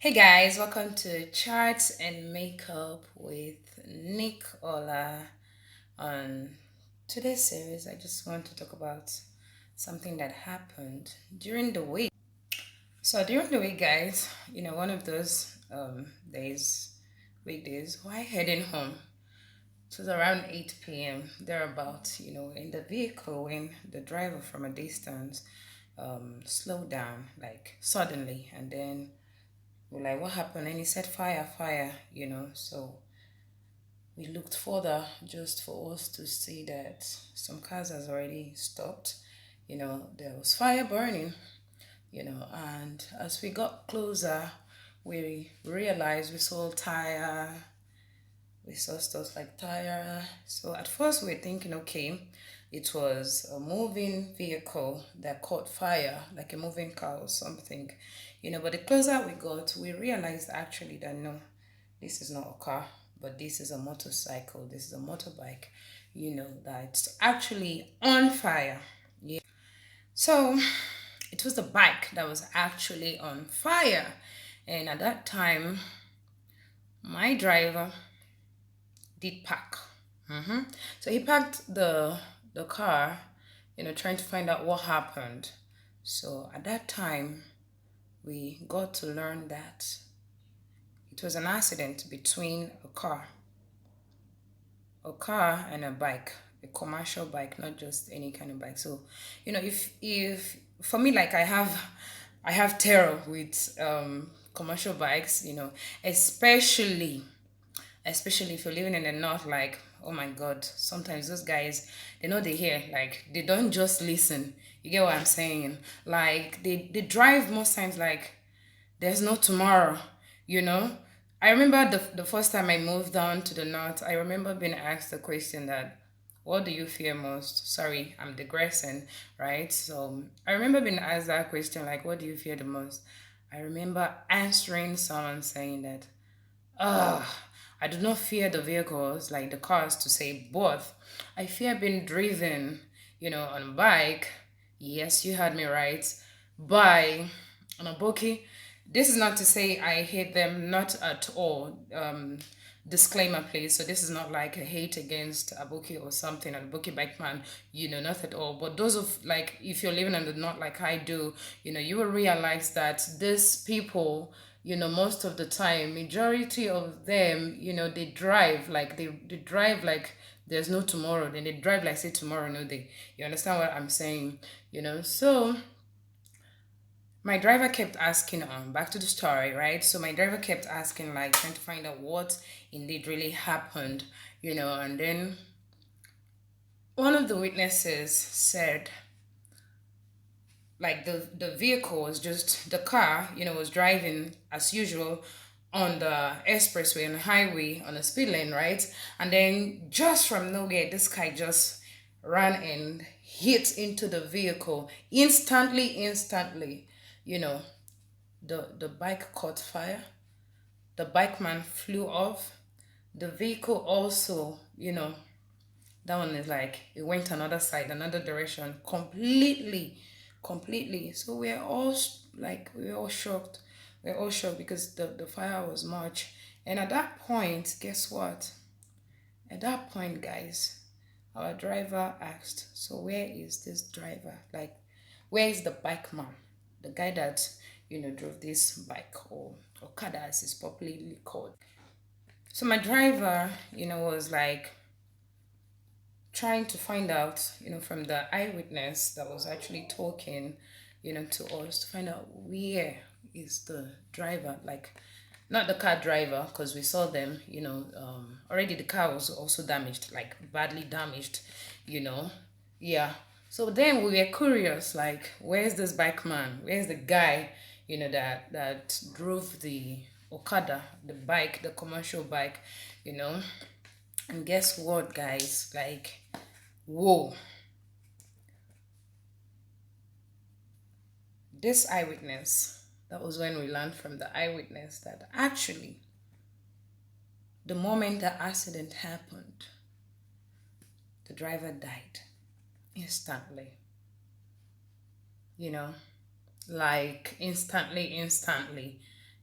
Hey guys, welcome to Charts and Makeup with Nic-Ola. On today's series, I just want to talk about something that happened during the week. So during the week, guys, one of those days, weekdays, while heading home, it was around 8 p.m. thereabout, in the vehicle when the driver from a distance slowed down like suddenly, and then we're like, what happened? And he said, fire, fire. So we looked further just for us to see that some cars has already stopped. There was fire burning. And as we got closer, we realized we saw tire, we saw stuff like tire. So at first we were thinking, okay, it was a moving vehicle that caught fire, like a moving car or something. But the closer we got, we realized actually that no, this is not a car, but this is a motorcycle, this is a motorbike, that's actually on fire. Yeah. So it was the bike that was actually on fire. And at that time, my driver did park. So he parked the car, trying to find out what happened. So at that time, we got to learn that it was an accident between a car and a bike, a commercial bike, not just any kind of bike. So, if for me, like I have terror with commercial bikes, especially if you're living in the north, like, oh my god, sometimes those guys, they know they hear, like, they don't just listen. You get what I'm saying? Like, they drive most times like there's no tomorrow, you know I remember the first time I moved down to the north. I remember being asked the question that, what do you fear most? Sorry, I'm digressing, right? So I remember being asked that question, like, what do you fear the most? I remember answering someone saying that, I do not fear the vehicles, like the cars, to say both. I fear being driven, on a bike. Yes, you heard me right. By on a bookie. This is not to say I hate them, not at all. Disclaimer, please. So this is not like a hate against a bookie or something, a bookie bike man, not at all. But those of, like, if you're living in the north like I do, you will realize that these people, most of the time, majority of them, they drive like they drive like there's no tomorrow. Then they drive like say tomorrow no day. You understand what I'm saying? So my driver kept asking, back to the story, right? So my driver kept asking, like, trying to find out what indeed really happened, and then one of the witnesses said, like, the vehicle was just, the car, was driving as usual on the expressway, on the highway, on the speed lane, right? And then just from nowhere, this guy just ran and hit into the vehicle instantly. You know, the bike caught fire, the bike man flew off, the vehicle also, that one is like it went another side, another direction, completely. So we're all shocked. We're all shocked because the fire was much. And at that point, guess what? At that point, guys, our driver asked, so where is this driver? Like, where is the bike man? The guy that drove this bike, or Okada as it's popularly called. So my driver, was like trying to find out, from the eyewitness that was actually talking, to us, to find out where is the driver, like, not the car driver, because we saw them, already the car was also damaged, like badly damaged. Yeah. So then we were curious, like, where's this bike man? Where's the guy, that drove the Okada, the bike, the commercial bike? And guess what, guys? Like, whoa, this eyewitness, that was when we learned from the eyewitness that actually, the moment the accident happened, the driver died instantly. You know, like instantly.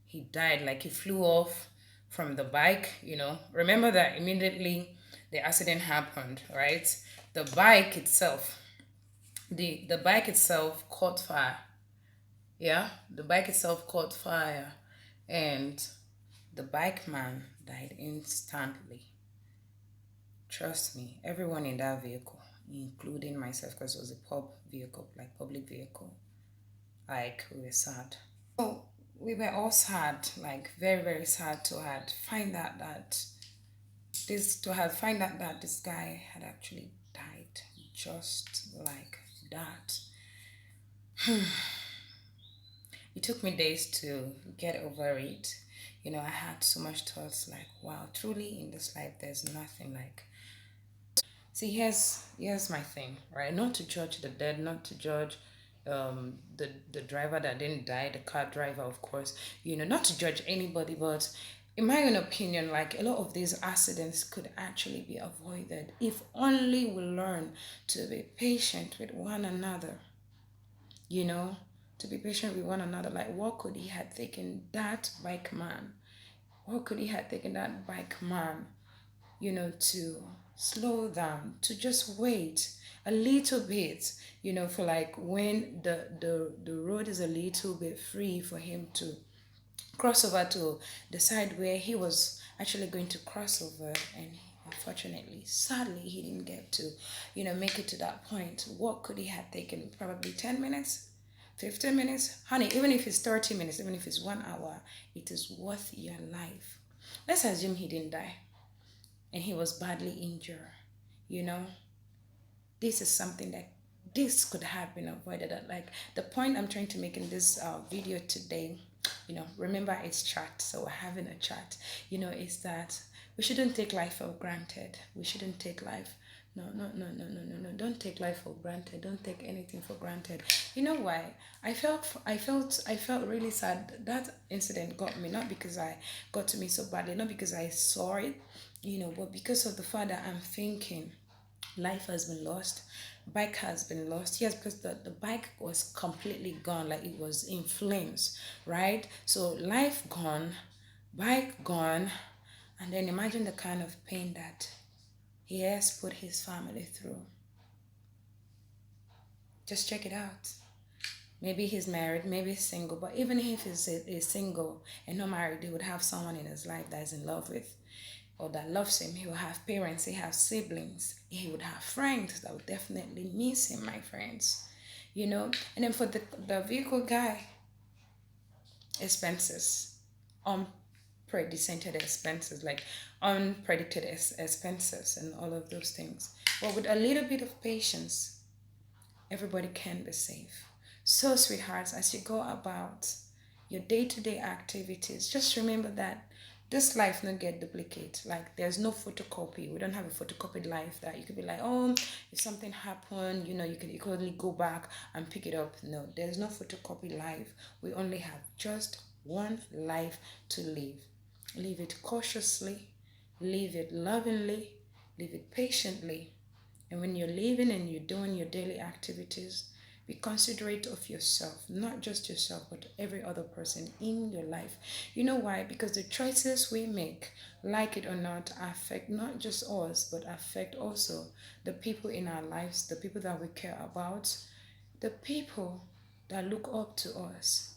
he died. Like he flew off from the bike, you know. Remember that immediately the accident happened, right? The bike itself, the bike itself caught fire. Yeah, the bike itself caught fire, and the bike man died instantly. Trust me, everyone in that vehicle, including myself, because it was a vehicle, like public vehicle, like we were sad. So we were all sad, like very, very sad to had find out that this guy had actually died just like that. It took me days to get over it. You know, I had so much thoughts like, wow, truly in this life there's nothing like. See, here's my thing, right? Not to judge the dead, not to judge the driver that didn't die, the car driver, of course. You know, not to judge anybody, but in my own opinion, like a lot of these accidents could actually be avoided if only we learn to be patient with one another. You know, to be patient with one another. Like, what could he have taken that bike man? What could he have taken that bike man, you know, to slow down, to just wait a little bit, you know, for like when the road is a little bit free for him to cross over to the side where he was actually going to cross over, and unfortunately, sadly, he didn't get to, you know, make it to that point. What could he have taken? Probably 10 minutes, 15 minutes, honey. Even if it's 30 minutes, even if it's 1 hour, it is worth your life. Let's assume he didn't die and he was badly injured. You know, this is something that this could have been avoided. Like the point I'm trying to make in this video today, you know, remember it's chat, so we're having a chat, you know, is that we shouldn't take life for granted. We shouldn't take life, no, no, no, no, no, no, no, don't take life for granted. Don't take anything for granted. You know why? I felt really sad. That incident got me, not because I got to me so badly, not because I saw it, you know, but because of the fact that I'm thinking life has been lost, bike has been lost. Yes, because the bike was completely gone, like it was in flames, right? So life gone, bike gone, and then imagine the kind of pain that he has put his family through. Just check it out. Maybe he's married, maybe he's single, but even if he's single and not married, he would have someone in his life that is in love with or that loves him. He will have parents, he have siblings, he would have friends that would definitely miss him, my friends. You know? And then for the vehicle guy, expenses, unprecedented expenses, like unpredicted expenses and all of those things. But with a little bit of patience, everybody can be safe. So, sweethearts, as you go about your day-to-day activities, just remember that this life not get duplicate. Like there's no photocopy. We don't have a photocopied life that you could be like, oh, if something happened, you know, you could only go back and pick it up. No, there's no photocopy life. We only have just one life to live. Live it cautiously, live it lovingly, live it patiently, and when you're living and you're doing your daily activities, be considerate of yourself, not just yourself, but every other person in your life. You know why? Because the choices we make, like it or not, affect not just us, but affect also the people in our lives, the people that we care about, the people that look up to us.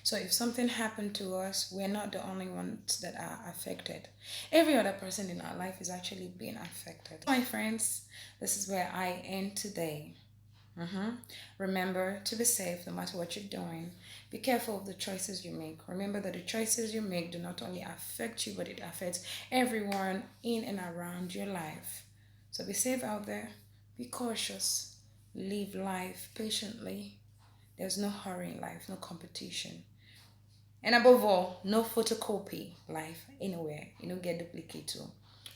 So if something happened to us, we're not the only ones that are affected. Every other person in our life is actually being affected. My friends, this is where I end today. Remember to be safe no matter what you're doing. Be careful of the choices you make. Remember that the choices you make do not only affect you, but it affects everyone in and around your life. So be safe out there. Be cautious. Live life patiently. There's no hurry in life, no competition. And above all, no photocopy life anywhere. You don't get duplicate too.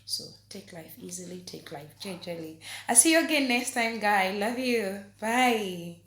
So take life easily, take life gingerly. I'll see you again next time, guys. Love you. Bye.